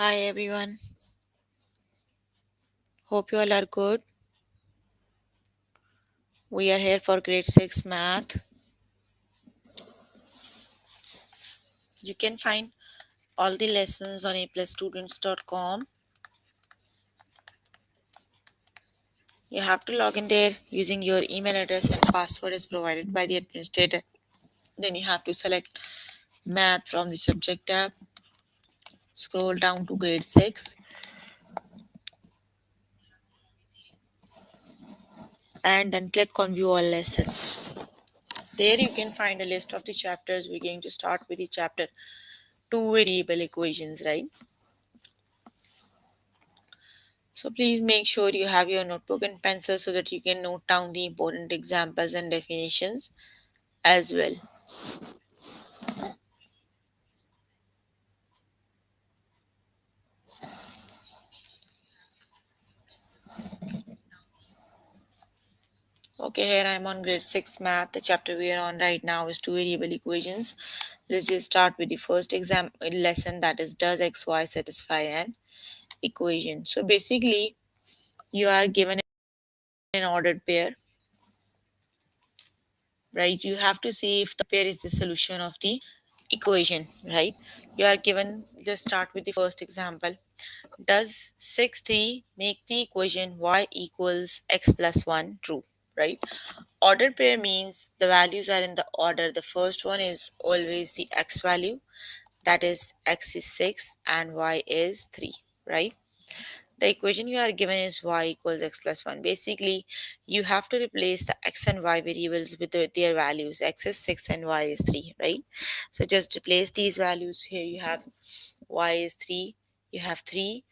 Hi everyone. Hope you all are good. We are here for grade 6 math. You can find all the lessons on aplusstudents.com. You have to log in there using your email address and password is provided by the administrator. Then you have to select math from the subject tab. Scroll down to grade 6 and then click on view all lessons. There you can find a list of the chapters. We're going to start with the chapter 2 variable equations, right? So please make sure you have your notebook and pencil so that you can note down the important examples and definitions as well. Okay, here I'm on grade 6 math. The chapter we are on right now is two variable equations. Let's just start with the first exam lesson, that is, does xy satisfy an equation? So basically you are given an ordered pair, right? You have to see if the pair is the solution of the equation, right? You are given, just start with the first example. Does 6 3 make the equation y equals x plus 1 true, right? Ordered pair means the values are in the order. The first one is always the x value, that is x is 6 and y is 3, right? The equation you are given is y equals x plus 1. Basically, you have to replace the x and y variables with their values. X is 6 and y is 3, right? So just replace these values. Here you have y is 3, you have 3,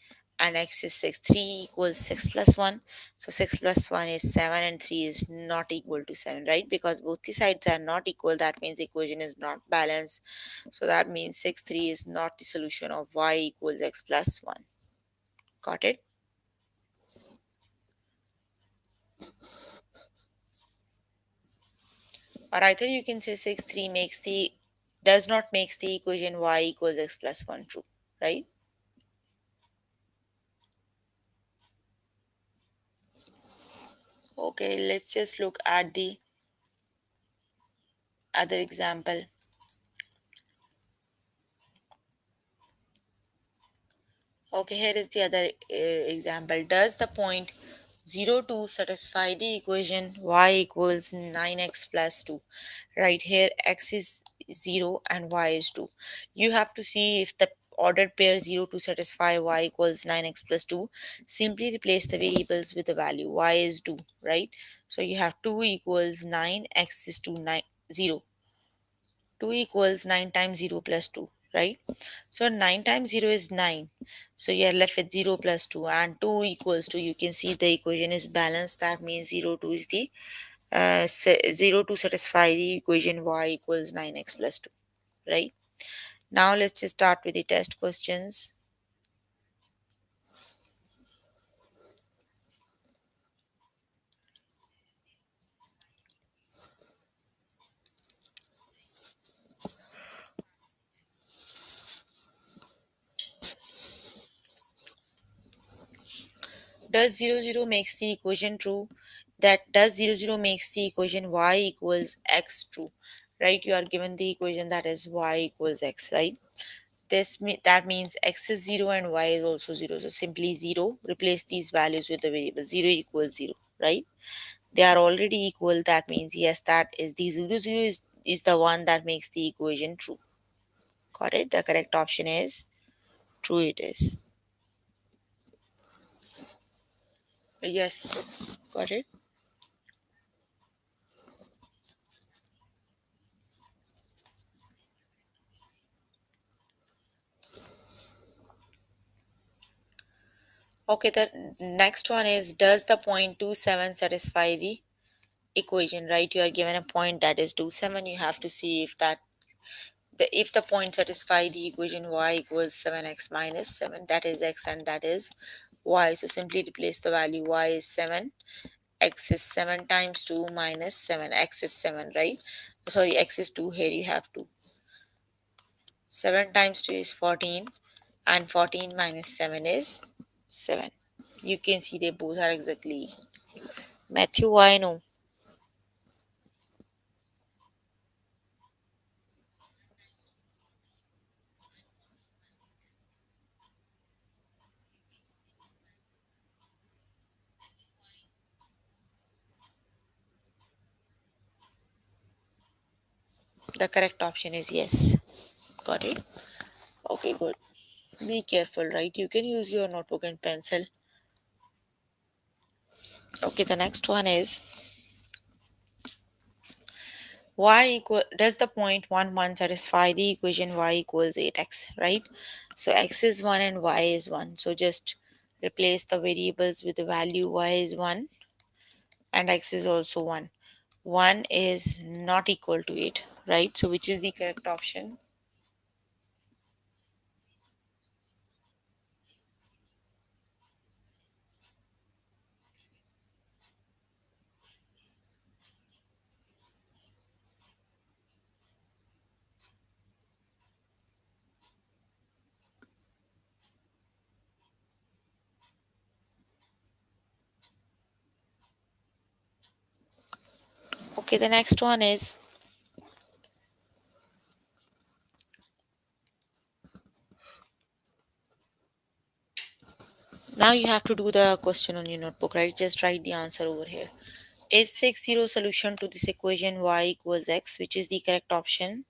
and x is 6. 3 equals 6 plus 1. So 6 plus 1 is 7 and 3 is not equal to 7, right? Because both the sides are not equal, that means the equation is not balanced. So that means 6 3 is not the solution of y equals x plus 1. Got it? Or either you can say 6 3 makes the does not makes the equation y equals x plus 1 true, right? Okay, let's just look at the other example. Okay, here is the other example. Does the point 0 2 satisfy the equation y equals 9x plus 2? Right here, x is 0 and y is 2. You have to see if the ordered pair 0 to satisfy y equals 9x plus 2. Simply replace the variables with the value. Y is 2, right? So you have 2 equals 9, x is 2, 9, 0. 2 equals 9 times 0 plus 2, right? So 9 times 0 is 9. So you are left with 0 plus 2 and 2 equals 2. You can see the equation is balanced. That means 0 2 is the 0 to satisfy the equation y equals 9x plus 2, right? Now let's just start with the test questions. Does 0 0 makes the equation true? That does 0 0 makes the equation y equals x true, right? You are given the equation that is y equals x, right? That means x is 0 and y is also 0. So simply 0, replace these values with the variable. 0 equals 0, right? They are already equal. That means yes, that is the 0 0 is the one that makes the equation true. Got it? The correct option is true. It is. Yes, got it. Okay, the next one is, does the point 27 satisfy the equation, right? You are given a point that is 27. You have to see if that if the point satisfy the equation y equals 7x minus 7, that is x and that is y. So simply replace the value. Y is 7, x is 7 times 2 minus 7, x is 7, right? Sorry, x is 2. Here you have 2. 7 times 2 is 14 and 14 minus 7 is 7. You can see they both are exactly equal. Matthew, I know. The correct option is yes. Got it? Okay, good. Be careful, right? You can use your notebook and pencil. Okay, the next one is y equal does the point 1 1 satisfy the equation y equals 8x, right? So x is 1 and y is 1. So just replace the variables with the value y is 1 and x is also 1. 1 is not equal to 8, right? So which is the correct option? Okay, the next one is now you have to do the question on your notebook, right? Just write the answer over here. Is 6 0 solution to this equation y equals x, which is the correct option?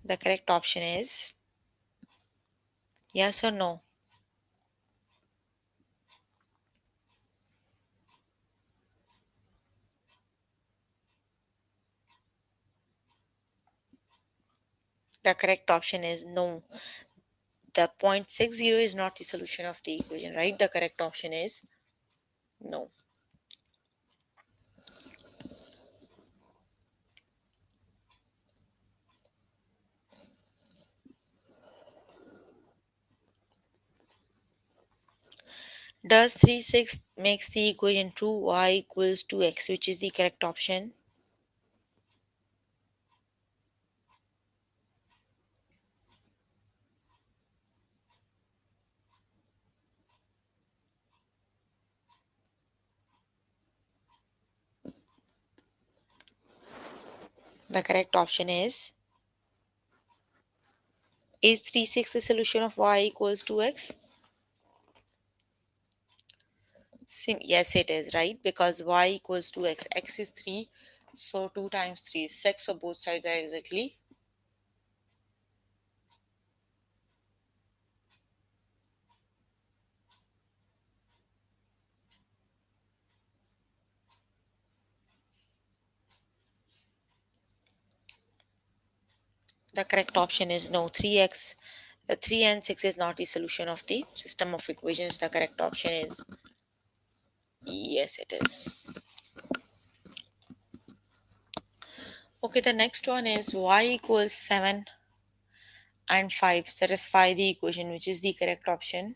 The correct option is yes or no. The correct option is no. The point 60 is not the solution of the equation, right? The correct option is no. Does 3 6 makes the equation true y equals 2x, which is the correct option? The correct option is 3 6 the solution of y equals 2x? Yes, it is, right? Because y equals 2x, x is 3, so 2 times 3 is 6, so both sides are exactly. The correct option is no. 3x, 3 and 6 is not the solution of the system of equations. The correct option is yes, it is. Okay, the next one is y equals 7 and 5 satisfy the equation, which is the correct option.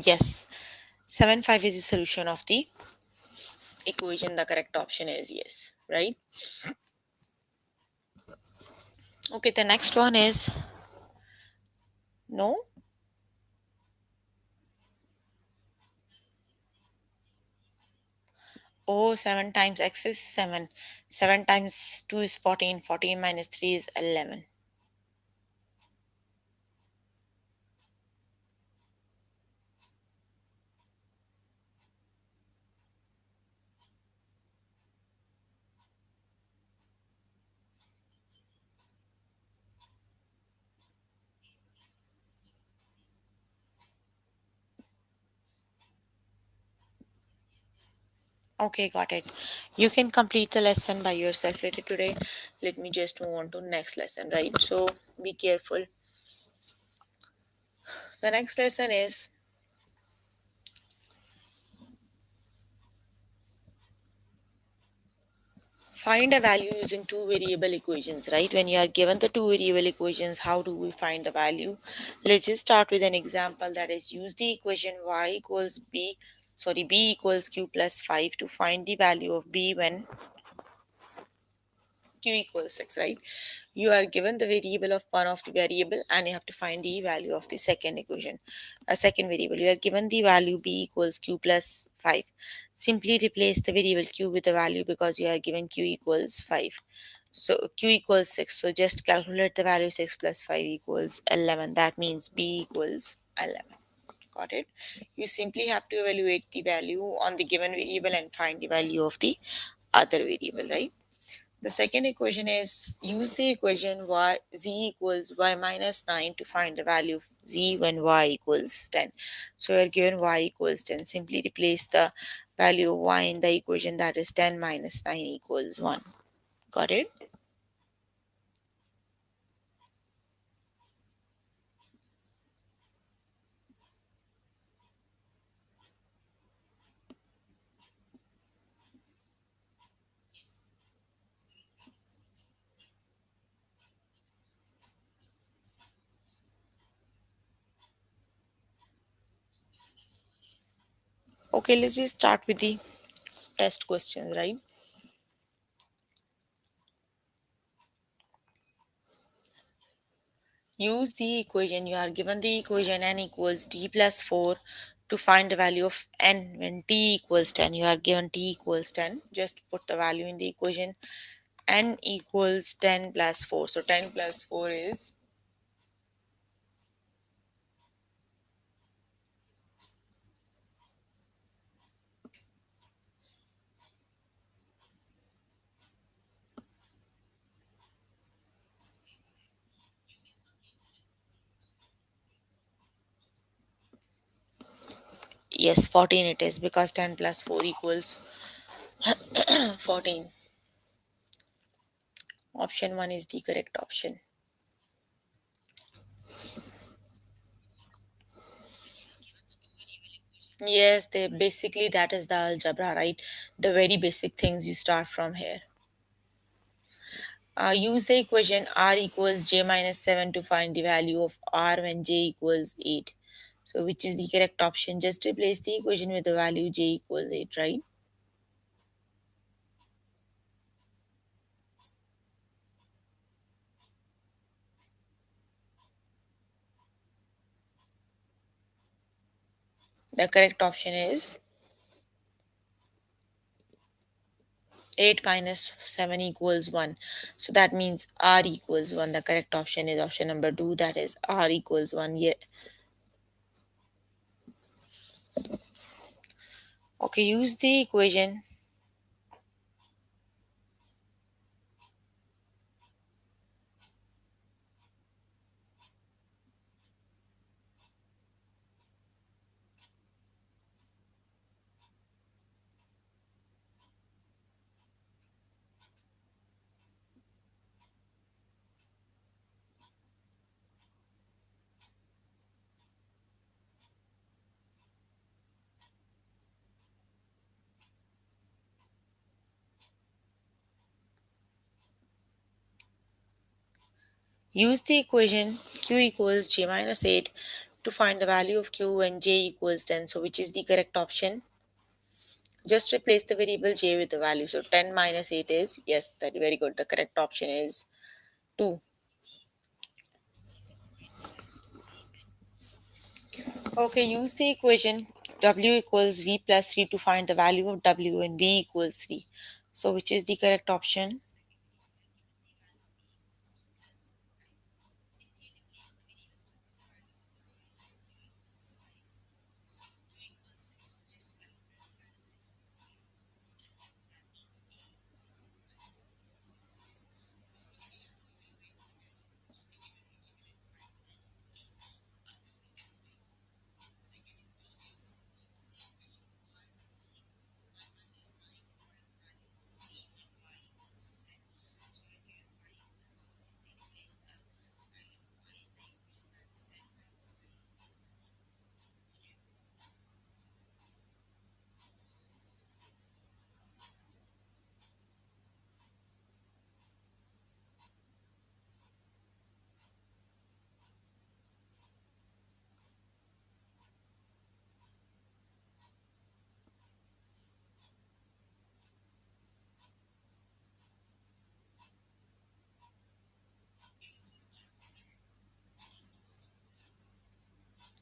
Yes, 7 5 is the solution of the equation. The correct option is yes, right? Okay, the next one is no. Oh, 7 times x is 7. 7 times 2 is 14. 14 minus 3 is 11. Okay, got it. You can complete the lesson by yourself later today. Let me just move on to next lesson, right? So be careful. The next lesson is find a value using two variable equations, right? When you are given the two variable equations, how do we find the value? Let's just start with an example, that is use the equation b equals q plus 5 to find the value of b when q equals 6, right? You are given the variable of one of the variable and you have to find the value of the second equation, a second variable. You are given the value b equals q plus 5. Simply replace the variable q with the value because you are given q equals 5. So q equals 6. So just calculate the value 6 plus 5 equals 11. That means b equals 11. Got it? You simply have to evaluate the value on the given variable and find the value of the other variable, right? The second equation is use the equation y z equals y minus 9 to find the value of z when y equals 10. So you're given y equals 10. Simply replace the value of y in the equation, that is 10 minus 9 equals 1. Got it? Okay, let's just start with the test questions, right? Use the equation. You are given the equation n equals t plus 4 to find the value of n when t equals 10. You are given t equals 10. Just put the value in the equation. N equals 10 plus 4. So 10 plus 4 is, yes, 14 it is, because 10 plus 4 equals 14. Option 1 is the correct option. Yes, they basically, that is the algebra, right? The very basic things you start from here. Use the equation r equals j minus 7 to find the value of r when j equals 8. So which is the correct option? Just replace the equation with the value j equals 8, right? The correct option is 8 minus 7 equals 1. So that means r equals 1. The correct option is option number 2, that is r equals 1. Yeah. Okay, use the equation. Use the equation q equals j minus 8 to find the value of q when j equals 10. So which is the correct option? Just replace the variable j with the value. So 10 minus 8 is, yes, that very good. The correct option is 2. Okay, use the equation W equals V plus 3 to find the value of W and V equals 3. So which is the correct option?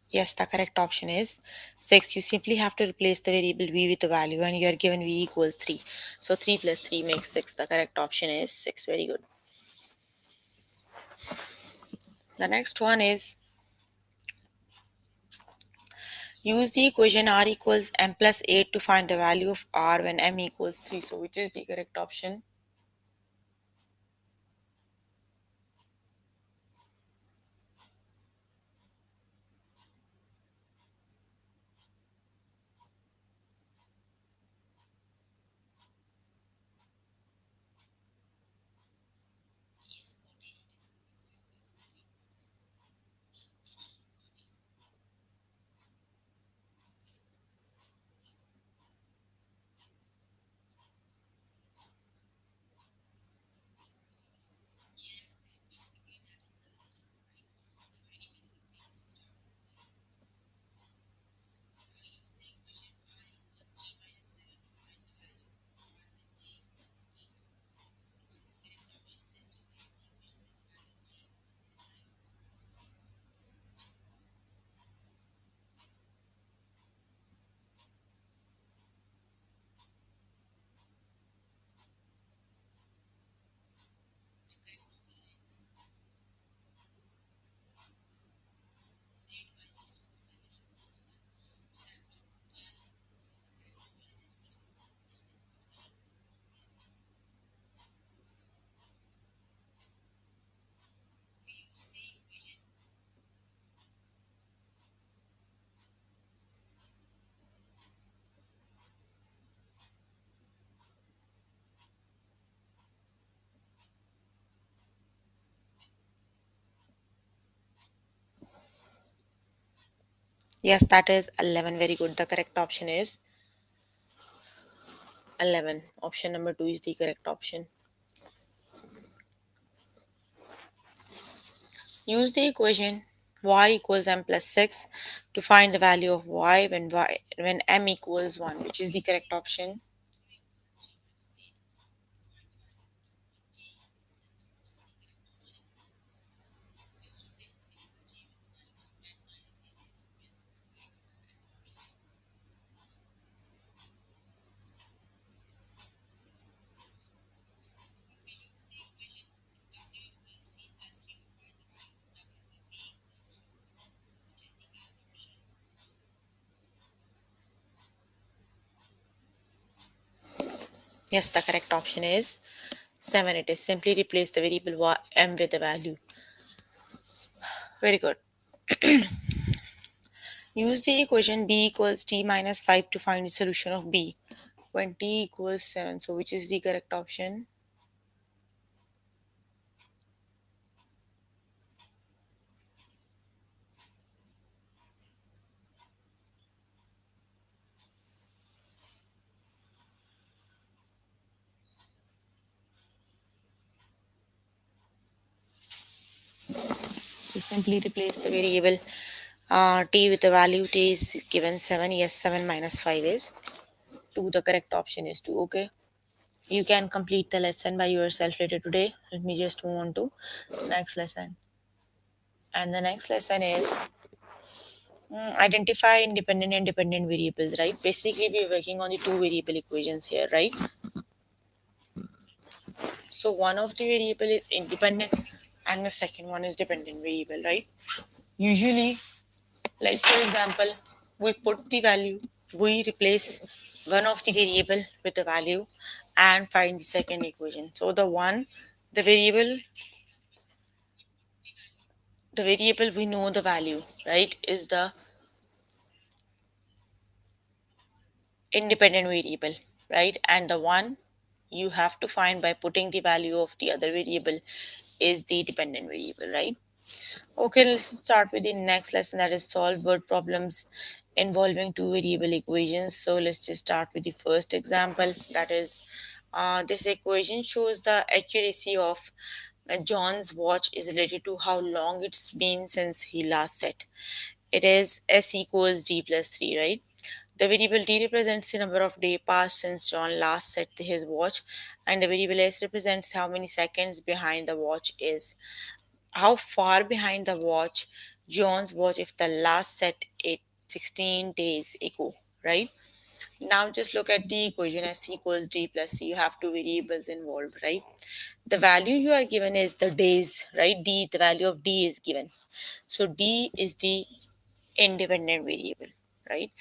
Yes, the correct option is 6. You simply have to replace the variable V with the value and you are given V equals 3. So 3 plus 3 makes 6. The correct option is 6. Very good. The next one is use the equation R equals M plus 8 to find the value of R when M equals 3. So which is the correct option? Yes, that is 11. Very good. The correct option is 11. Option number 2 is the correct option. Use the equation y equals m plus 6 to find the value of y when m equals 1, which is the correct option. Yes, the correct option is 7. It is simply replace the variable m with the value. Very good. Use the equation b equals t minus 5 to find the solution of b when t equals 7. So which is the correct option? So simply replace the variable t with the value t is given 7. Yes, 7 minus 5 is 2. The correct option is 2. Okay. You can complete the lesson by yourself later today. Let me just move on to next lesson. And the next lesson is Identify independent and dependent variables, right? Basically, we're working on the two variable equations here, right? So one of the variable is independent and the second one is dependent variable, right? Usually, like for example, we put the value, we replace one of the variable with the value and find the second equation. So the variable, the variable we know the value, right, is the independent variable, right? And the one you have to find by putting the value of the other variable is the dependent variable, right? Okay, let's start with the next lesson, that is solve word problems involving two variable equations. So let's just start with the first example, that is this equation shows the accuracy of John's watch is related to how long it's been since he last set. It is S equals D plus 3, right? The variable D represents the number of days passed since John last set his watch, and the variable S represents how many seconds behind the watch is. How far behind the watch John's watch if the last set it 16 days ago, right? Now just look at the equation S equals D plus C. You have two variables involved, right? The value you are given is the days, right? D, the value of D is given. So D is the independent variable, right?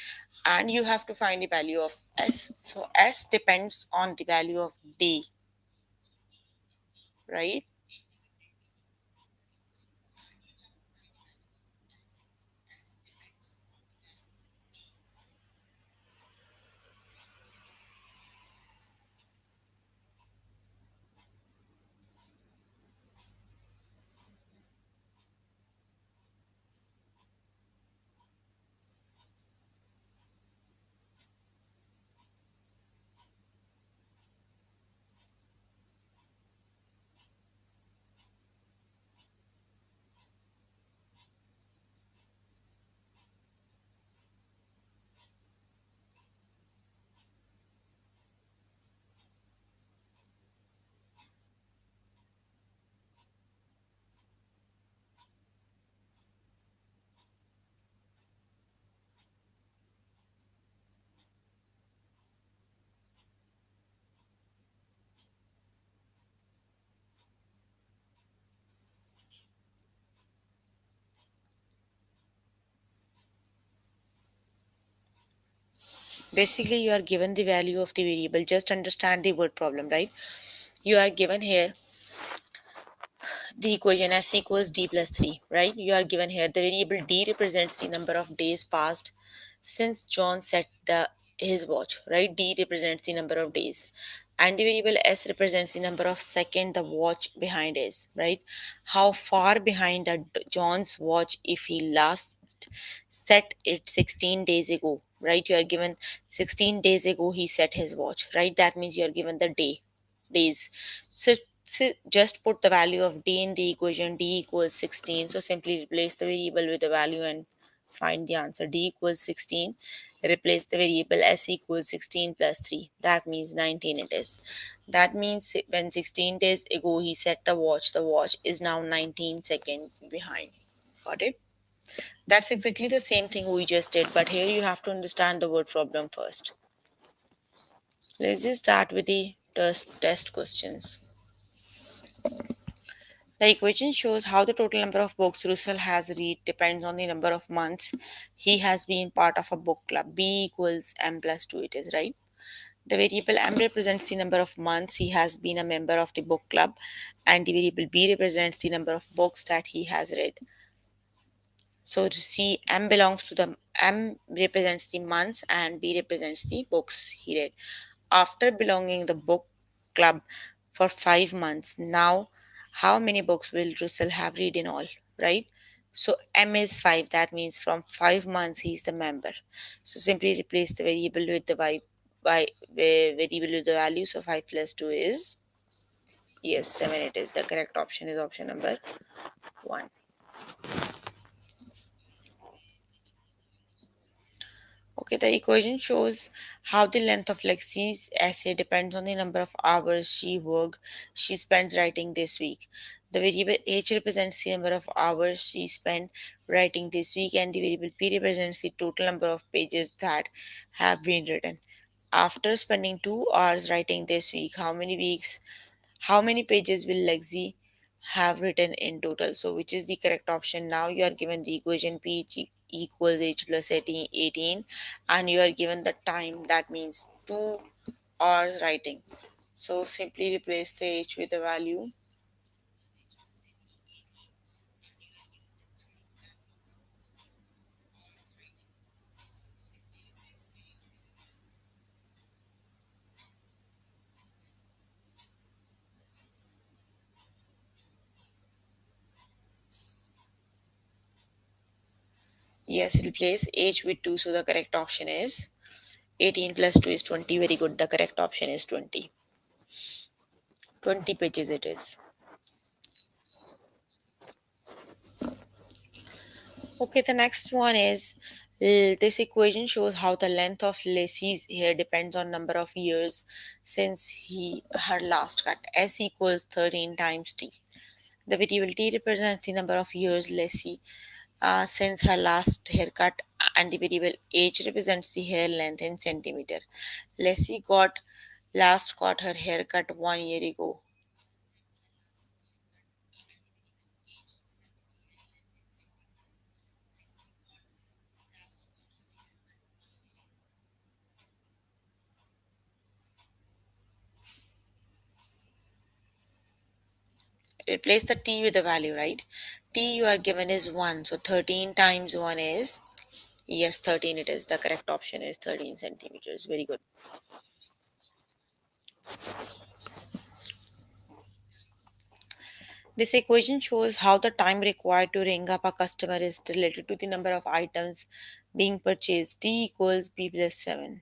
And you have to find the value of S. So S depends on the value of D, right? Basically, you are given the value of the variable. Just understand the word problem, right? You are given here the equation S equals D plus 3, right? You are given here the variable D represents the number of days passed since John set his watch, right? D represents the number of days. And the variable S represents the number of second the watch behind is, right? How far behind John's watch if he last set it 16 days ago, right? You are given 16 days ago he set his watch, right? That means you are given the days. So just put the value of d in the equation, d equals 16. So simply replace the variable with the value and find the answer. D equals 16. Replace the variable s equals 16 plus 3. That means 19 it is. That means when 16 days ago he set the watch is now 19 seconds behind. Got it? That's exactly the same thing we just did, but here you have to understand the word problem first. Let's just start with the test questions. The equation shows how the total number of books Russell has read depends on the number of months he has been part of a book club. B equals m plus 2, it is, right? The variable m represents the number of months he has been a member of the book club, and the variable b represents the number of books that he has read. So to see M belongs to the M represents the months and B represents the books he read. After belonging the book club for 5 months, now how many books will Russell have read in all? Right? So M is 5, that means from 5 months he is the member. So simply replace the variable with the by variable with the value. So 5 plus 2 is, yes, 7 it is. The correct option is option number 1. Okay, the equation shows how the length of Lexi's essay depends on the number of hours she spends writing this week. The variable h represents the number of hours she spent writing this week, and the variable p represents the total number of pages that have been written. After spending 2 hours writing this week, how many pages will Lexi have written in total? So, which is the correct option? Now you are given the equation equals h plus 18, and you are given the time, that means 2 hours writing. So, simply replace the h with the value. Yes, replace h with 2. So, the correct option is 18 plus 2 is 20. Very good. The correct option is 20. 20 pages it is. Okay, the next one is this equation shows how the length of Lacy's hair depends on number of years since her last cut. S equals 13 times T. The variable T represents the number of years Lacy since her last haircut, and the variable H represents the hair length in centimeter. Lacy got last got her haircut 1 year ago. Replace the T with the value, right? T you are given is 1, so 13 times 1 is, yes, 13 it is. The correct option is 13 centimeters. Very good. This equation shows how the time required to ring up a customer is related to the number of items being purchased. T equals B plus 7.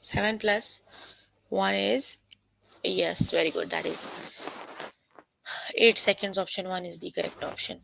Seven plus 1 is, yes, very good. That is 8 seconds. Option 1 is the correct option.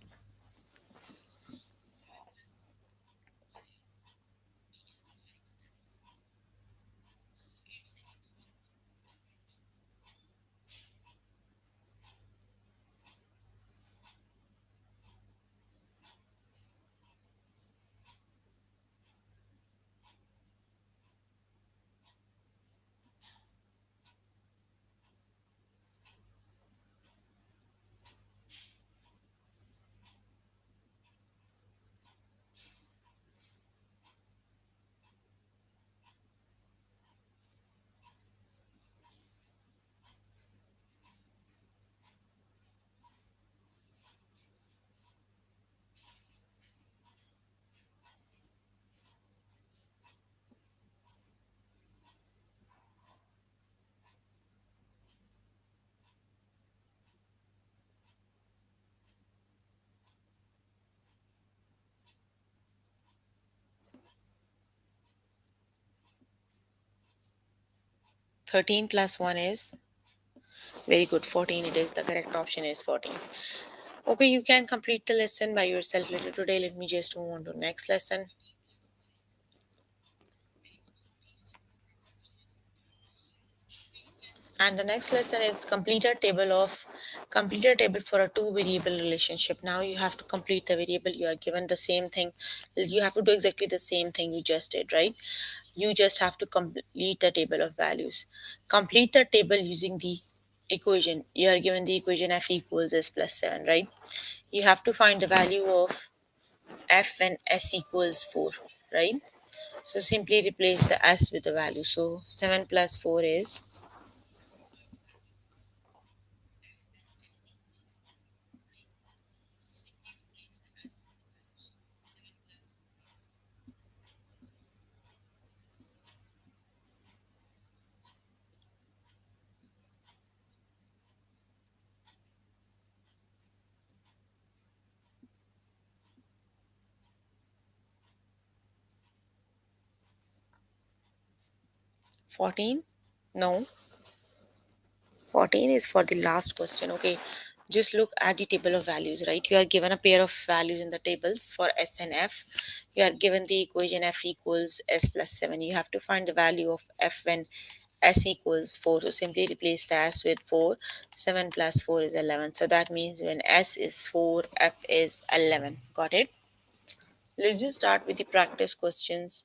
13 plus 1 is, very good, 14 it is. The correct option is 14. Okay, you can complete the lesson by yourself later today. Let me just move on to next lesson. And the next lesson is complete a table for a two variable relationship. Now you have to complete the variable. You are given the same thing. You have to do exactly the same thing you just did, right? You just have to complete the table of values. Complete the table using the equation. You are given the equation f equals s plus 7, right? You have to find the value of f when s equals 4, right? So simply replace the s with the value. So 7 plus 4 is 14? No, 14 is for the last question. Okay, just look at the table of values, right? You are given a pair of values in the tables for S and F. You are given the equation F equals S plus 7. You have to find the value of F when S equals 4. So simply replace the S with 4. 7 plus 4 is 11. So that means when S is 4, F is 11. Got it? Let's just start with the practice questions.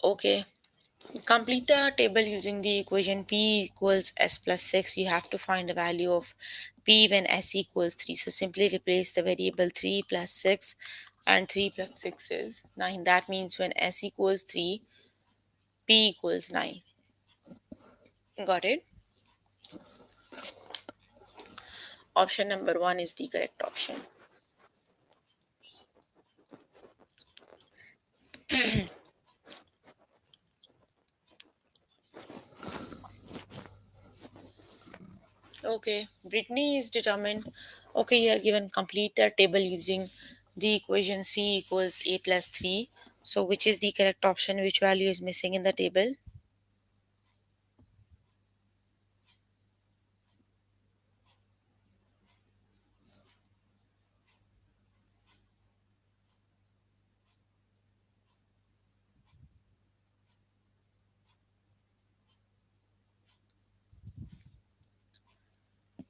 Okay, complete the table using the equation P equals S plus 6. You have to find the value of P when S equals 3. So simply replace the variable 3 plus 6 and 3 plus 6 is 9. That means when S equals 3, P equals 9. Got it? Option number 1 is the correct option. Okay, Brittany is determined. Okay, you are given complete the table using the equation C equals A plus 3. So which is the correct option? Which value is missing in the table?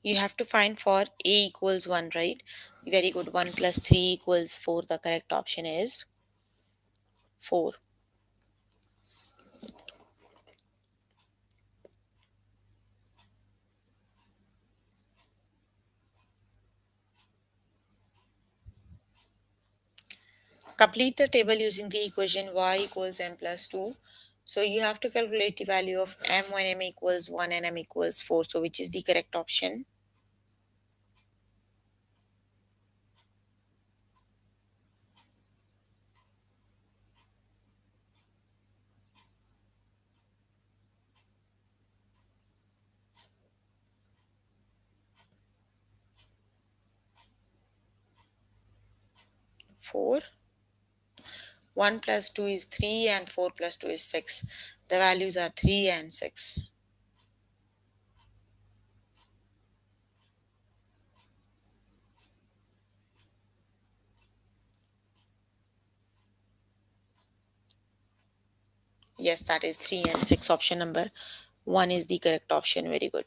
'You have to find for A equals 1, right? Very good. 1 plus 3 equals 4. The correct option is 4. Complete the table using the equation y equals m plus 2. So you have to calculate the value of m when m equals 1 and m equals 4. So which is the correct option? 4. 1 plus 2 is 3 and 4 plus 2 is 6. The values are 3 and 6. Yes, that is 3 and 6. Option number 1 is the correct option. Very good.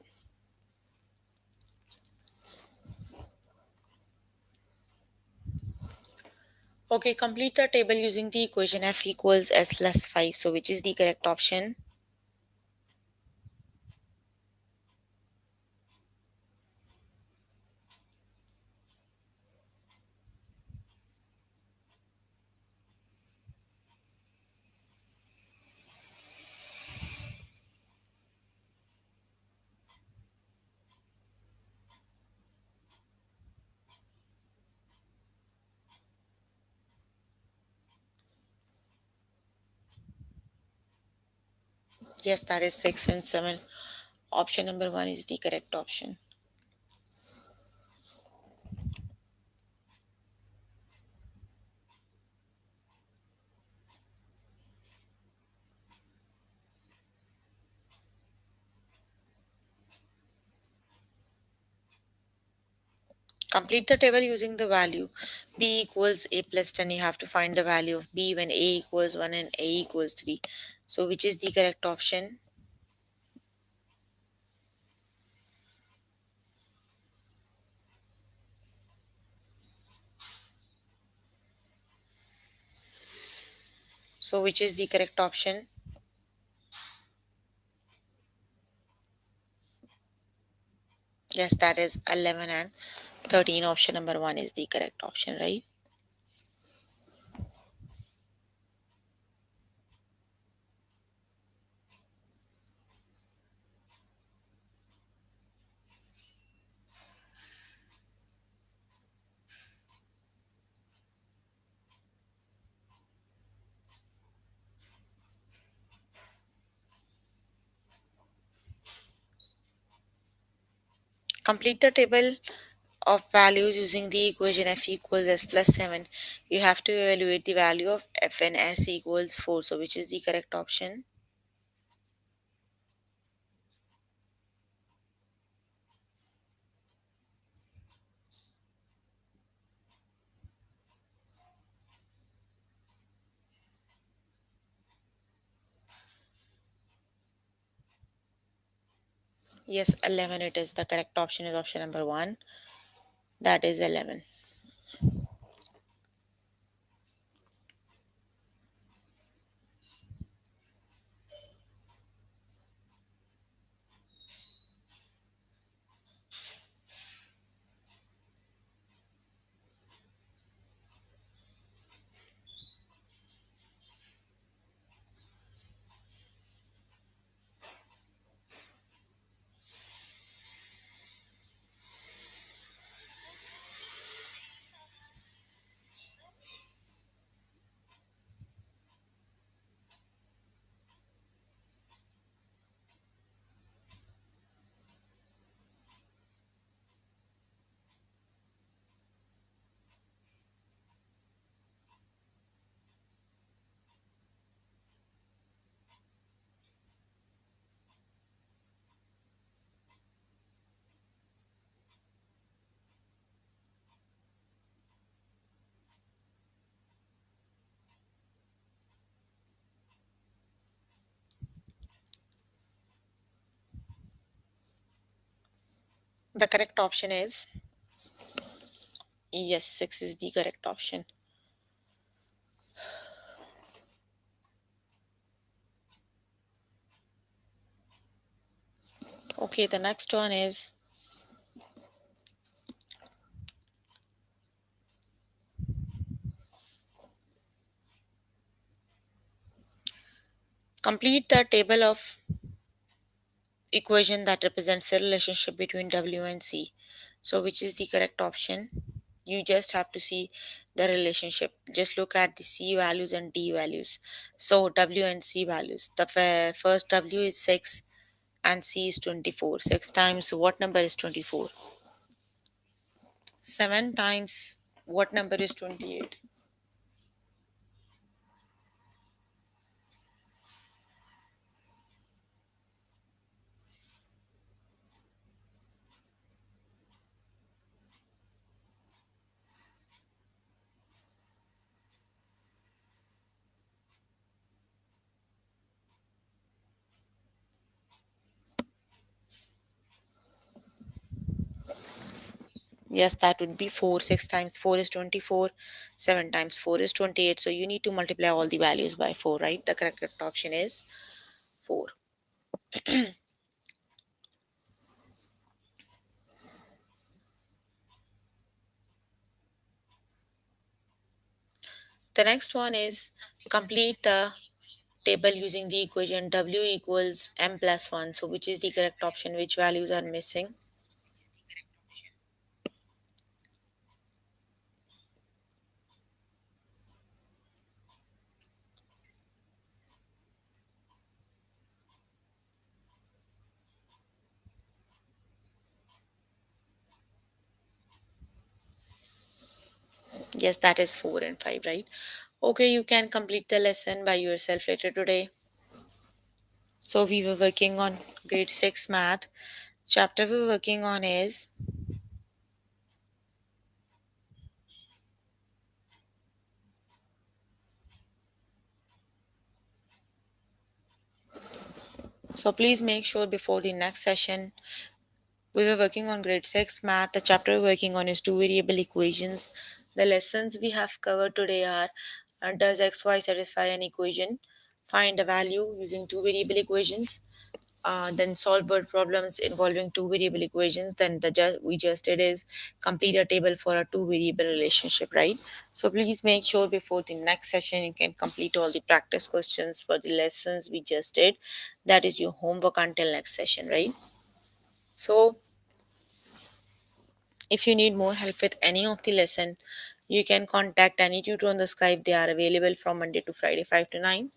Okay, complete the table using the equation f equals s plus 5. So which is the correct option? Yes, that is 6 and 7. Option number 1 is the correct option. Complete the table using the value b equals a plus 10. You have to find the value of b when a equals 1 and a equals 3. So which is the correct option? So which is the correct option? Yes, that is 11 and 13. Option number 1 is the correct option, right? Complete the table of values using the equation f equals s plus 7, you have to evaluate the value of f and s equals 4. So, which is the correct option? Yes, 11 it is. The correct option is option number 1. That is 11. The correct option is yes, 6 is the correct option. Okay, the next one is complete the table of equation that represents the relationship between W and C. So, which is the correct option? You just have to see the relationship. Just look at the C values and D values. So, W and C values. The first W is 6 and C is 24. 6 times what number is 24? 7 times what number is 28? Yes, that would be 4. 6 times 4 is 24. 7 times 4 is 28. So you need to multiply all the values by 4, right? The correct option is 4. The next one is complete the table using the equation W equals M plus 1. So which is the correct option? Which values are missing? Yes, that is 4 and 5, right? Okay, you can complete the lesson by yourself later today. So we were working on grade 6 math. Chapter we were working on is, so please make sure before the next session. We were working on grade 6 math. The chapter we're working on is two variable equations. The lessons we have covered today are does xy satisfy an equation? Find a value using two variable equations. Then solve word problems involving two variable equations. Then we just did is complete a table for a two variable relationship, right? So please make sure before the next session you can complete all the practice questions for the lessons we just did. That is your homework until next session, right? So if you need more help with any of the lesson, you can contact any tutor on the Skype. They are available from Monday to Friday, 5 to 9.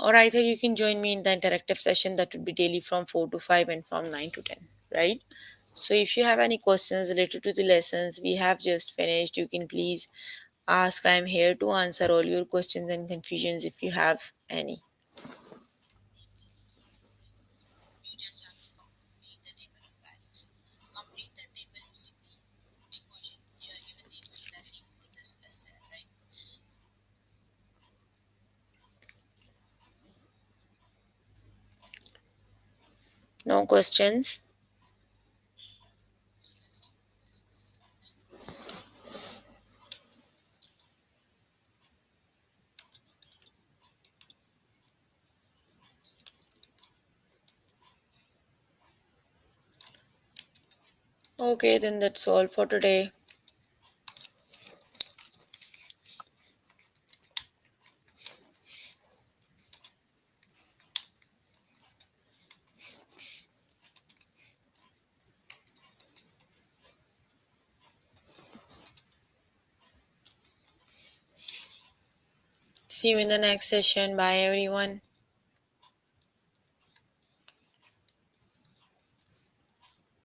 Or either you can join me in the interactive session that would be daily from 4 to 5 and from 9 to 10, right? So if you have any questions related to the lessons we have just finished, you can please ask. I'm here to answer all your questions and confusions if you have any. No questions? Okay, then that's all for today. See you in the next session. Bye, everyone.